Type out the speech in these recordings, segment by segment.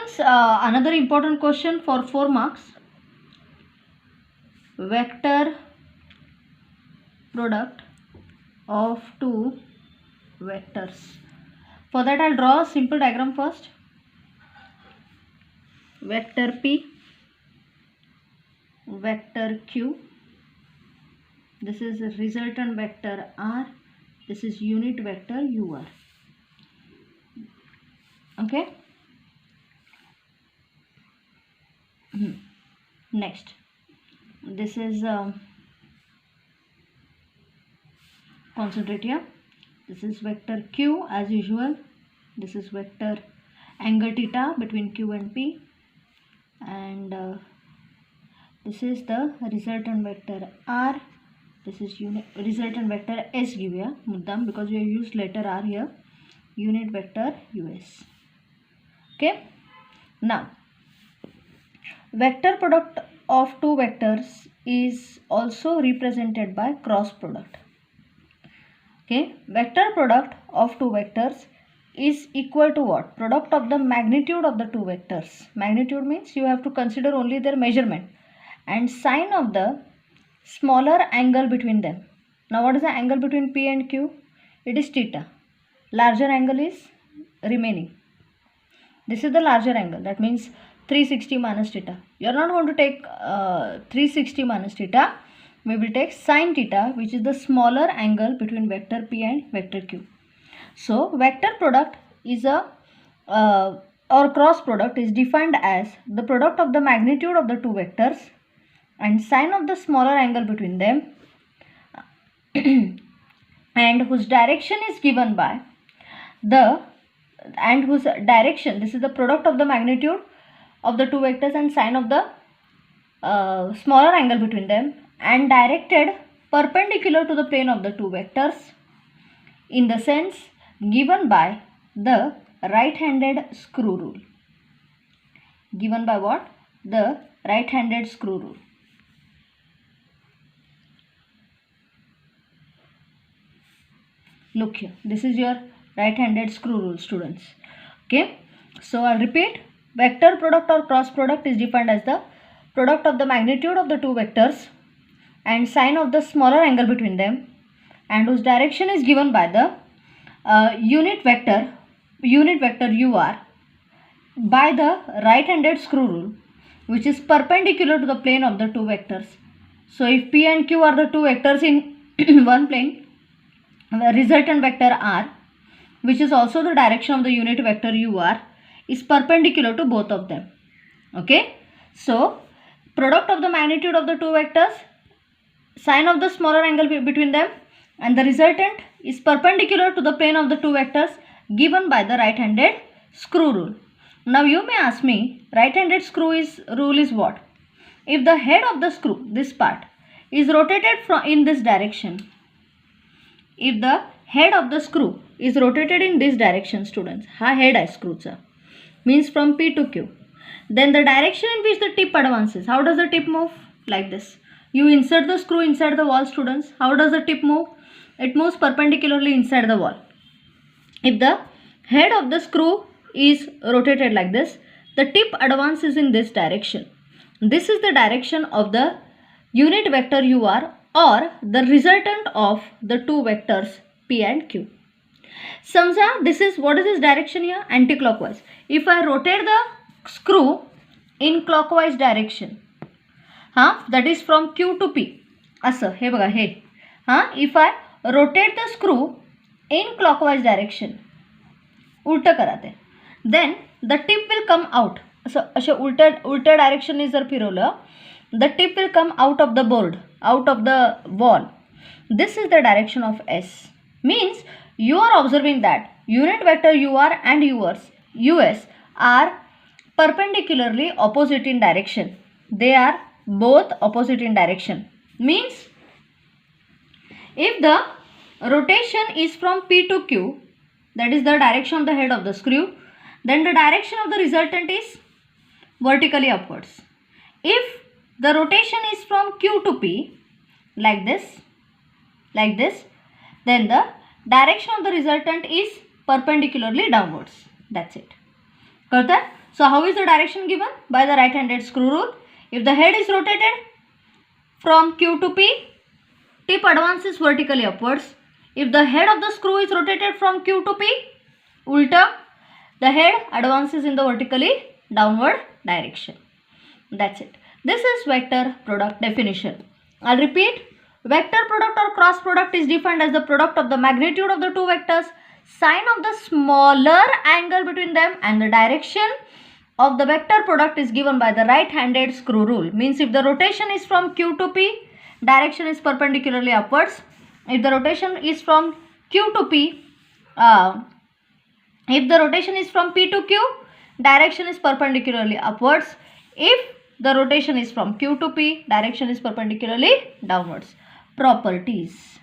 students, another important question for 4 marks. Vector product of two vectors. For that I'll draw a simple diagram first. Vector P, vector Q. This is a resultant vector R. This is unit vector UR. Okay. Next, this is concentrate here. This is vector Q as usual. This is vector angle theta between Q and P, and this is the resultant vector R. This is resultant vector S given muddam because we have used letter R here. Unit vector US. Okay. Now, vector product of two vectors is also represented by cross product. Okay, vector product of two vectors is equal to what? Product of the magnitude of the two vectors. Magnitude means you have to consider only their measurement, and sine of the smaller angle between them. Now what is the angle between P and Q? It is theta. Larger angle is remaining. This is the larger angle, that means 360 minus theta. You are not going to take 360 minus theta. We will take sine theta, which is the smaller angle between vector P and vector Q. So vector product is or cross product is defined as the product of the magnitude of the two vectors and sine of the smaller angle between them and whose direction is given by the this is the product of the magnitude of the two vectors and sine of the smaller angle between them and directed perpendicular to the plane of the two vectors in the sense given by the right-handed screw rule. Given by what? The right-handed screw rule. Look here, this is your right-handed screw rule, students. Okay, so I'll repeat. Vector product or cross product is defined as the product of the magnitude of the two vectors and sine of the smaller angle between them and whose direction is given by the unit vector UR by the right-handed screw rule, which is perpendicular to the plane of the two vectors. So if P and Q are the two vectors in one plane, the resultant vector R, which is also the direction of the unit vector UR, is perpendicular to both of them. Okay, so product of the magnitude of the two vectors, sine of the smaller angle between them, and the resultant is perpendicular to the plane of the two vectors given by the right-handed screw rule. Now you may ask me, right-handed rule is what? If the head of the screw, this part, is rotated in this direction, if the head of the screw is rotated in this direction, students, ha head आहे screwचा, means from P to Q, then the direction in which the tip advances, how does the tip move? Like this. You insert the screw inside the wall, students. How does the tip move? It moves perpendicularly inside the wall. If the head of the screw is rotated like this, the tip advances in this direction. This is the direction of the unit vector UR or the resultant of the two vectors P and Q. Samjha, this is, what is this direction here? Anti-clockwise. If I rotate the screw in clockwise direction, that is from Q to P, असं हे बघा हे, if I rotate the screw in clockwise direction, उलट करा ते, then the tip will come out. अशा उलट्या डायरेक्शनने जर फिरवलं, the tip will come out of the board, out of the wall. This is the direction of S. Means you are observing that unit vector UR and US are perpendicularly opposite in direction. They are both opposite in direction. Means if the rotation is from P to Q, that is the direction of the head of the screw, then the direction of the resultant is vertically upwards. If the rotation is from Q to P, like this, then the direction of the resultant is perpendicularly downwards. That's it. कळतं? So how is the direction given? By the right-handed screw rule. If the head is rotated from Q to P, tip advances vertically upwards. If the head of the screw is rotated from Q to P, ulta, the head advances in the vertically downward direction. That's it. This is vector product definition. I'll repeat. Vector product or cross product is defined as the product of the magnitude of the two vectors, sine of the smaller angle between them, and the direction of the vector product is given by the right-handed screw rule. Means if the rotation is from Q to P, direction is perpendicularly upwards. If the rotation is from Q to P, if the rotation is from P to Q, direction is perpendicularly upwards. If the rotation is from Q to P, direction is perpendicularly downwards. Properties.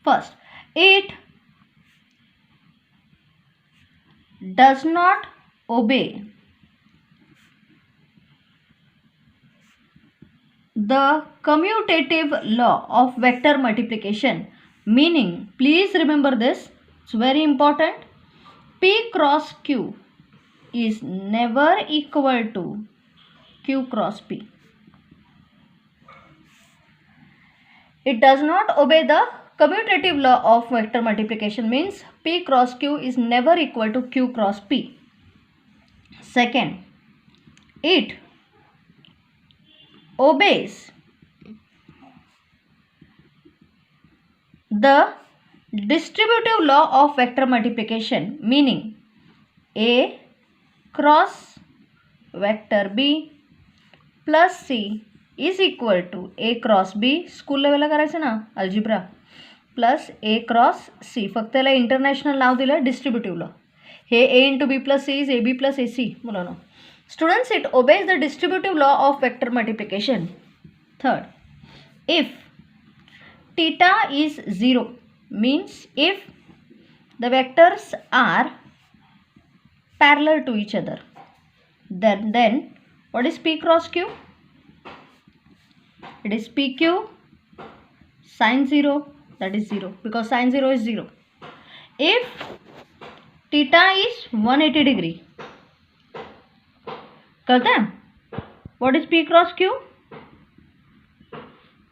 First, it does not obey the commutative law of vector multiplication. Meaning, please remember this, it's very important. P cross Q is never equal to Q cross P. It does not obey the commutative law of vector multiplication, means P cross Q is never equal to Q cross P. Second, it obeys the distributive law of vector multiplication, meaning A cross vector B plus C is equal to A cross B. School लेवलला करायचं ना algebra, plus A cross C. फक्त त्याला international नाव दिलं distributive law. हे A into B plus C is AB plus AC. मुलांनो, students, it obeys the distributive law of vector multiplication. Third, if theta is 0, means if the vectors are parallel to each other, then what is P cross Q? It is PQ sine 0, that is 0, because sine 0 is 0. If theta is 180 degree, करते हैं, what is P cross Q?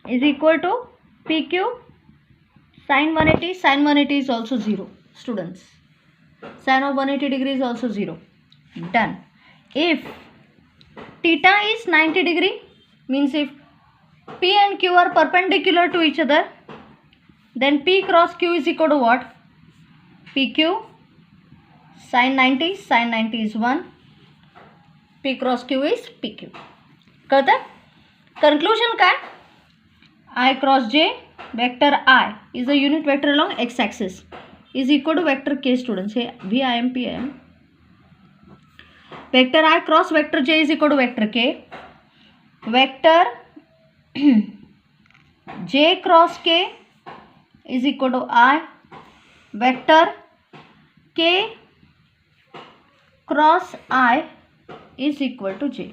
Is equal to PQ sine 180. Sine 180 is also 0, students. Sine of 180 degree is also 0. Done. If theta is 90 degree, means if P and Q are perpendicular to each other, then P cross Q is equal to what? PQ sine 90. Sine 90 is 1. P cross Q is PQ. करते हैं. Conclusion काय? I cross J vector I is a unit vector along x axis is equal to vector K, students. Hey VIM PIM. Vector I cross vector J is equal to vector K. Vector J cross K is equal to I. Vector K cross I is equal to J.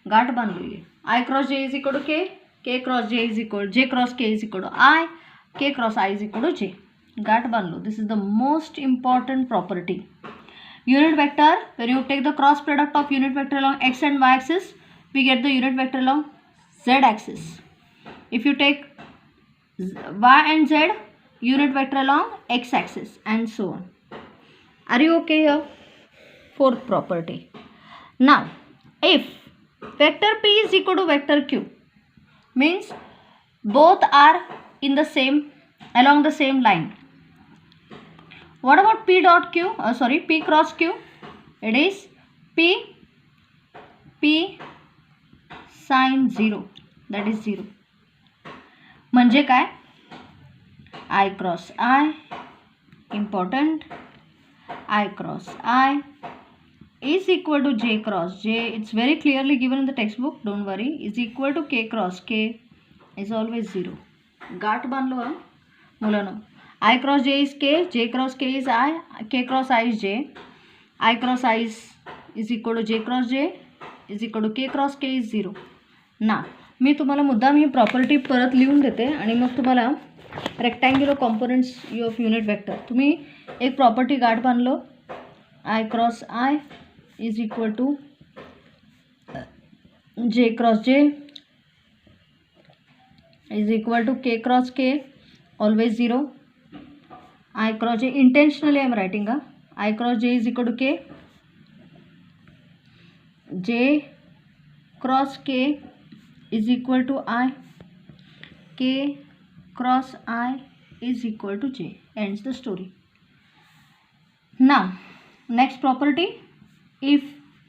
गांठ बांध लो ये. I cross J is equal to K. K cross J is equal, J cross K is equal to I, K cross I is equal to J. गांठ बांध लो. This is the most important property. Unit vector, when you take the cross product of unit vector along x and y axis, we get the unit vector along z axis. If you take y and z, unit vector along x axis, and so on. Are you okay here? Fourth property. Now, if vector P is equal to vector Q, means both are in the same, along the same line. What about P dot Q? P cross Q. It is P sine 0, that is 0. म्हणजे काय? I cross I, important, I cross I is equal to J cross J. It's very clearly given in the textbook, don't worry. Is equal to K cross K is always 0. गांठ बांध लो हम मुलांनो. I cross J is K, J cross K is I, K cross I is J. I cross I is equal to J cross J is equal to K cross K is 0. ना मी तुम्हाला मुद्दाम ही property परत लिहून देते आणि मग तुम्हाला rectangular components of unit vector, तुम्ही एक प्रॉपर्टी गाठ बांधलो I cross I is equal to J cross J is equal to K cross K, always 0. I cross J, intentionally I am writing I cross J is equal to K. J cross K is equal to I. K cross I is equal to J. Ends the story. Now, next property. If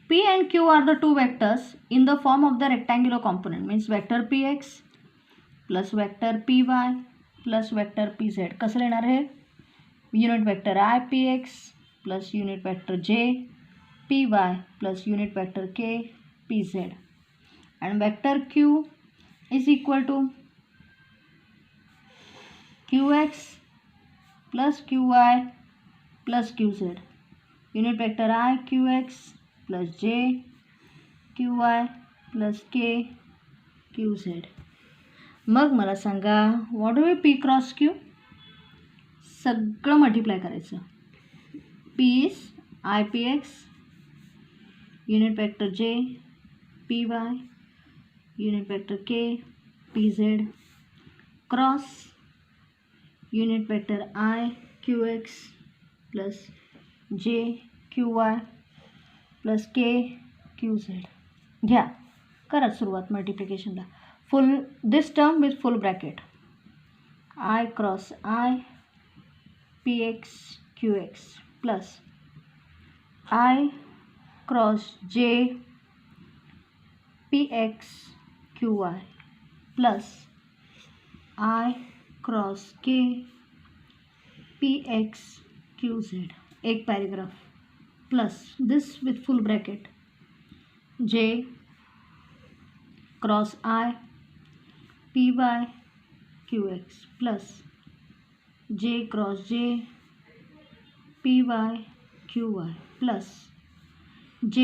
P and Q are the two vectors in the form of the rectangular component, means vector Px plus vector Py plus vector Pz. कसं लिहिणार आहे? Unit vector I Px plus unit vector J Py plus unit vector K Pz. And vector Q is equal to Qx plus Qy plus Qz. Unit vector I Qx plus J Qy plus K Qz. मग मला सांगा what do we P cross Q? सगळं multiply करायचं. P is I Px, unit vector J Py, unit vector K Pz cross unit vector I Qx plus J Qy plus K Qz. घ्या, करा सुरुवात मल्टिप्लिकेशनला. Full this term with full bracket I cross I Px Qx plus I cross J Px Qy plus I cross K Px Qz. एक paragraph plus this with full bracket J cross I Py Qx plus J cross J Py Qy plus J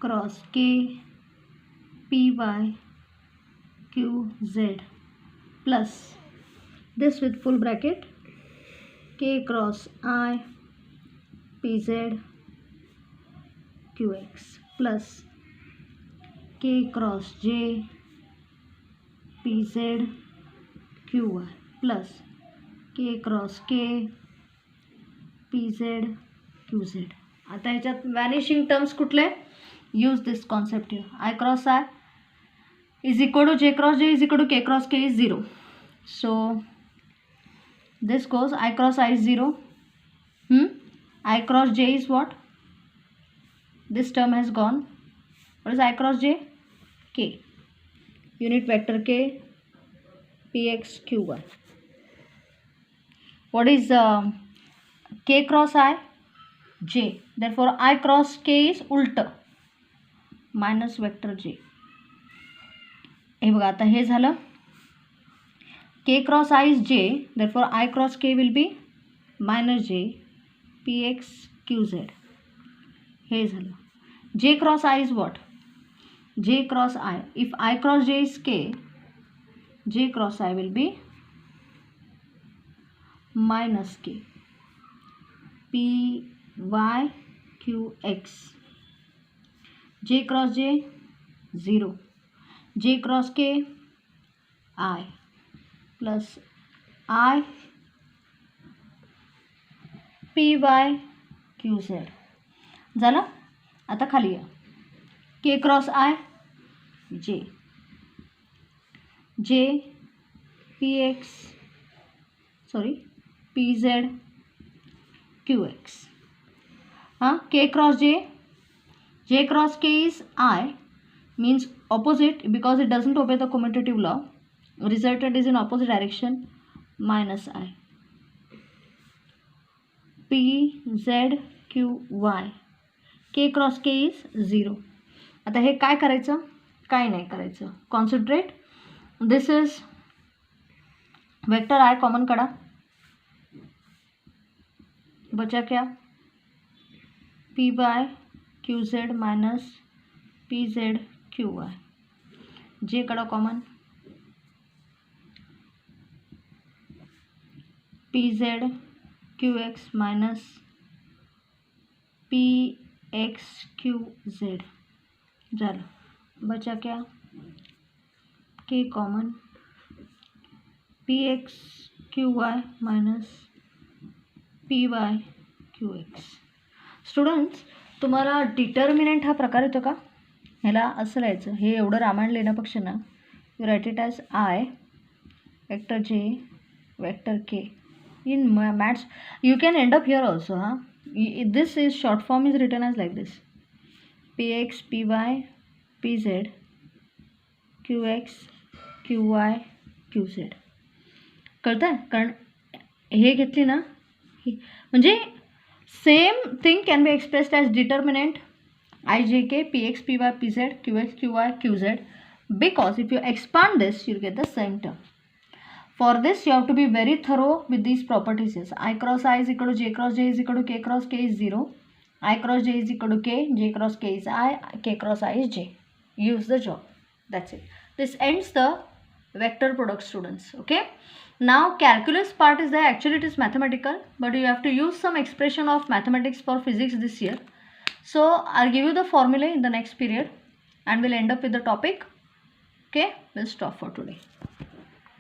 cross K Py Qz plus this with full bracket K cross I Pz Qx plus K cross J Pz Qy plus K cross K Pz Qz. आता ह्याच्यात व्हॅनिशिंग terms कुठले? Use this concept here. I cross I is equal to J cross J is equal to K cross K is 0. So this goes I cross I is 0. I cross J is what? This term has gone. What is I cross J? K. Unit vector K Px Qy. What is K cross I? J. Therefore I cross K is उलट minus vector J. हे बघा आता हे झालं. K cross I is J. Therefore I cross K will be minus J Px Qz. हे झालं. J cross I is what? J cross I. If I cross J is K, J cross I will be minus K Py Qx. J cross J 0. J cross K I plus I Py Qz. झालं. आता खाली या. K cross I J J Px Pz Qx. K cross J cross K is I, means opposite because it doesn't obey the commutative law. Resultant is in opposite direction, minus I. Pz Qy. K cross K is 0. आता हे काय करायचं? काय नाही करायचं. Concentrate. This is vector I common काढा. बचा क्या? Py Qz minus Pz Qy. J काढा common. Pz Qx minus P x Q Z झालं, बचा क्या, के common, P x Q y minus P Y Q x. Students, तुम्हाला determinant हा प्रकार येतो का? ह्याला असं लिहायचं, हे एवढं रामायण लिहिण्यापेक्षा ना you write it as I vector J vector K. In maths you can end up here also, this is short form is written as like this, px py pz qx qy qz. कळतं? कारण हे घेतली ना म्हणजे same thing can be expressed as determinant I J K P X P Y P Z Q X Q Y Q Z, because if you expand this you'll get the same term. For this, you have to be very thorough with these properties. I cross I is equal to J cross J is equal to K cross K is 0. I cross J is equal to K, J cross K is I, K cross I is J. Use the job. That's it. This ends the vector product, students. Okay. Now, calculus part is there. Actually, it is mathematical, but you have to use some expression of mathematics for physics this year. So, I'll give you the formula in the next period and we'll end up with the topic. Okay. We'll stop for today.